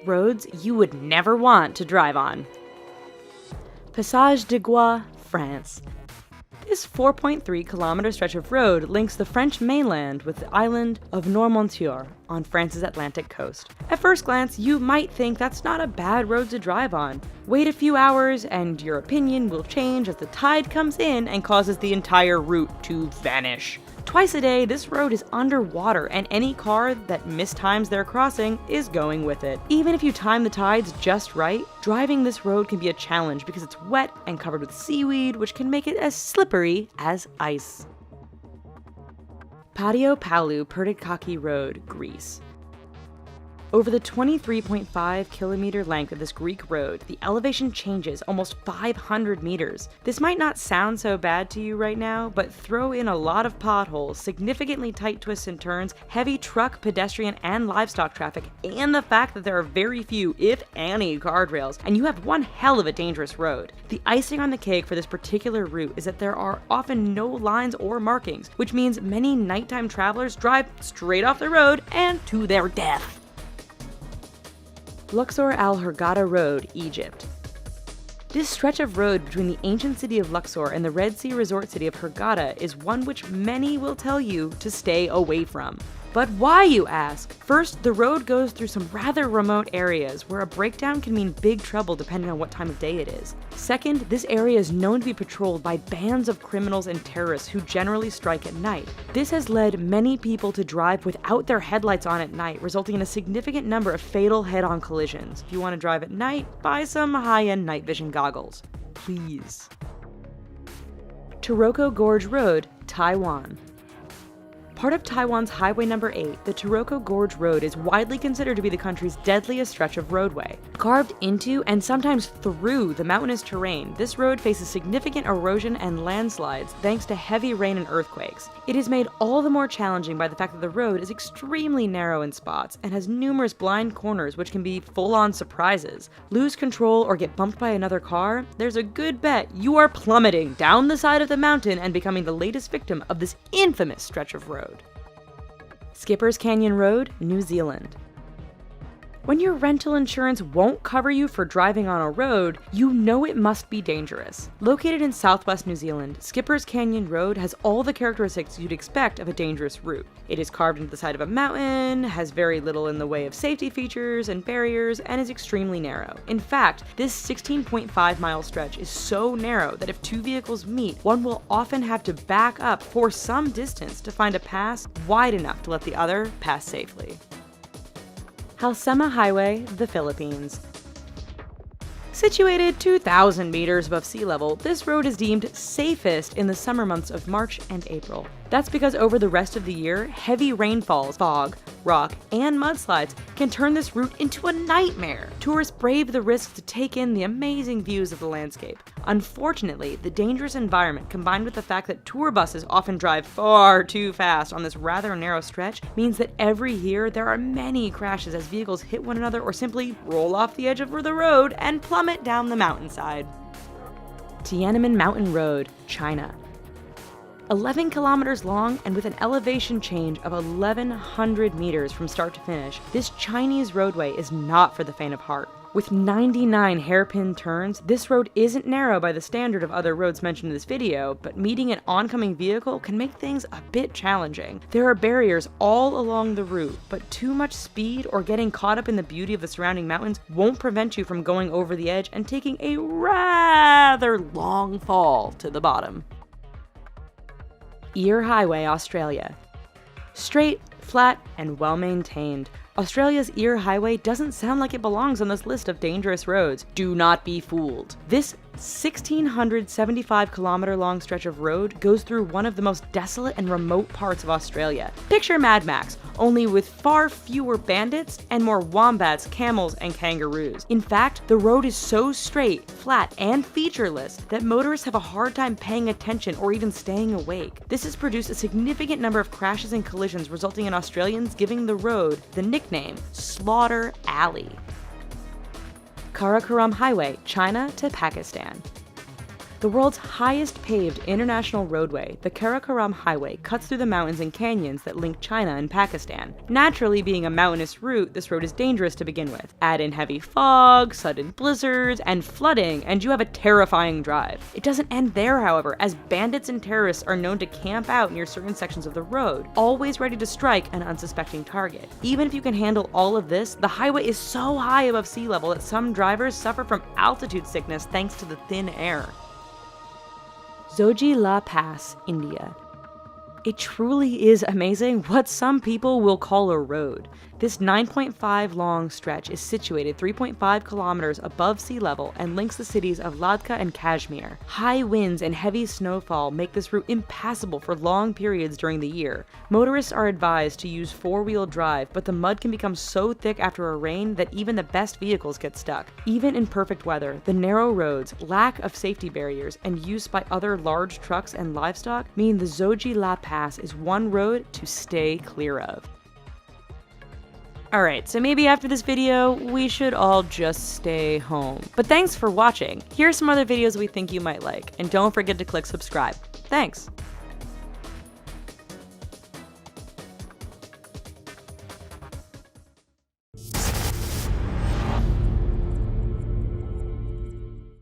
roads you would never want to drive on. Passage de Gois, France. This 4.3-kilometer stretch of road links the French mainland with the island of Noirmoutier on France's Atlantic coast. At first glance, you might think that's not a bad road to drive on. Wait a few hours and your opinion will change as the tide comes in and causes the entire route to vanish. Twice a day, this road is underwater, and any car that mistimes their crossing is going with it. Even if you time the tides just right, driving this road can be a challenge because it's wet and covered with seaweed, which can make it as slippery as ice. Patio Palu Pertikachi Road, Greece. Over the 23.5-kilometer length of this Greek road, the elevation changes almost 500 meters. This might not sound so bad to you right now, but throw in a lot of potholes, significantly tight twists and turns, heavy truck, pedestrian, and livestock traffic, and the fact that there are very few, if any, guardrails, and you have one hell of a dangerous road. The icing on the cake for this particular route is that there are often no lines or markings, which means many nighttime travelers drive straight off the road and to their death. Luxor Al Hurghada Road, Egypt. This stretch of road between the ancient city of Luxor and the Red Sea resort city of Hurghada is one which many will tell you to stay away from. But why, you ask? First, the road goes through some rather remote areas where a breakdown can mean big trouble depending on what time of day it is. Second, this area is known to be patrolled by bands of criminals and terrorists who generally strike at night. This has led many people to drive without their headlights on at night, resulting in a significant number of fatal head-on collisions. If you want to drive at night, buy some high-end night vision goggles. Please. Taroko Gorge Road, Taiwan. Part of Taiwan's Highway Number 8, the Taroko Gorge Road is widely considered to be the country's deadliest stretch of roadway. Carved into and sometimes through the mountainous terrain, this road faces significant erosion and landslides thanks to heavy rain and earthquakes. It is made all the more challenging by the fact that the road is extremely narrow in spots and has numerous blind corners which can be full-on surprises. Lose control or get bumped by another car? There's a good bet you are plummeting down the side of the mountain and becoming the latest victim of this infamous stretch of road. Skipper's Canyon Road, New Zealand. When your rental insurance won't cover you for driving on a road, you know it must be dangerous. Located in southwest New Zealand, Skipper's Canyon Road has all the characteristics you'd expect of a dangerous route. It is carved into the side of a mountain, has very little in the way of safety features and barriers, and is extremely narrow. In fact, this 16.5-mile stretch is so narrow that if two vehicles meet, one will often have to back up for some distance to find a pass wide enough to let the other pass safely. Halsema Highway, the Philippines. Situated 2,000 meters above sea level, this road is deemed safest in the summer months of March and April. That's because over the rest of the year, heavy rainfalls, fog, rock, and mudslides can turn this route into a nightmare. Tourists brave the risk to take in the amazing views of the landscape. Unfortunately, the dangerous environment combined with the fact that tour buses often drive far too fast on this rather narrow stretch means that every year there are many crashes as vehicles hit one another or simply roll off the edge of the road and plummet down the mountainside. Tiananmen Mountain Road, China. 11 kilometers long and with an elevation change of 1,100 meters from start to finish, this Chinese roadway is not for the faint of heart. With 99 hairpin turns, this road isn't narrow by the standard of other roads mentioned in this video, but meeting an oncoming vehicle can make things a bit challenging. There are barriers all along the route, but too much speed or getting caught up in the beauty of the surrounding mountains won't prevent you from going over the edge and taking a rather long fall to the bottom. Eyre Highway, Australia. Straight, flat, and well-maintained, Australia's Eyre Highway doesn't sound like it belongs on this list of dangerous roads. Do not be fooled. This 1,675-kilometer long stretch of road goes through one of the most desolate and remote parts of Australia. Picture Mad Max, only with far fewer bandits and more wombats, camels, and kangaroos. In fact, the road is so straight, flat, and featureless that motorists have a hard time paying attention or even staying awake. This has produced a significant number of crashes and collisions, resulting in Australians giving the road the nickname Slaughter Alley. Karakoram Highway, China to Pakistan. The world's highest paved international roadway, the Karakoram Highway, cuts through the mountains and canyons that link China and Pakistan. Naturally, being a mountainous route, this road is dangerous to begin with. Add in heavy fog, sudden blizzards, and flooding, and you have a terrifying drive. It doesn't end there, however, as bandits and terrorists are known to camp out near certain sections of the road, always ready to strike an unsuspecting target. Even if you can handle all of this, the highway is so high above sea level that some drivers suffer from altitude sickness thanks to the thin air. Zojila Pass, India. It truly is amazing what some people will call a road. This 9.5 long stretch is situated 3.5 kilometers above sea level and links the cities of Ladakh and Kashmir. High winds and heavy snowfall make this route impassable for long periods during the year. Motorists are advised to use four-wheel drive, but the mud can become so thick after a rain that even the best vehicles get stuck. Even in perfect weather, the narrow roads, lack of safety barriers, and use by other large trucks and livestock mean the Zojila Pass is one road to stay clear of. Alright, so maybe after this video, we should all just stay home. But thanks for watching. Here are some other videos we think you might like, and don't forget to click subscribe. Thanks!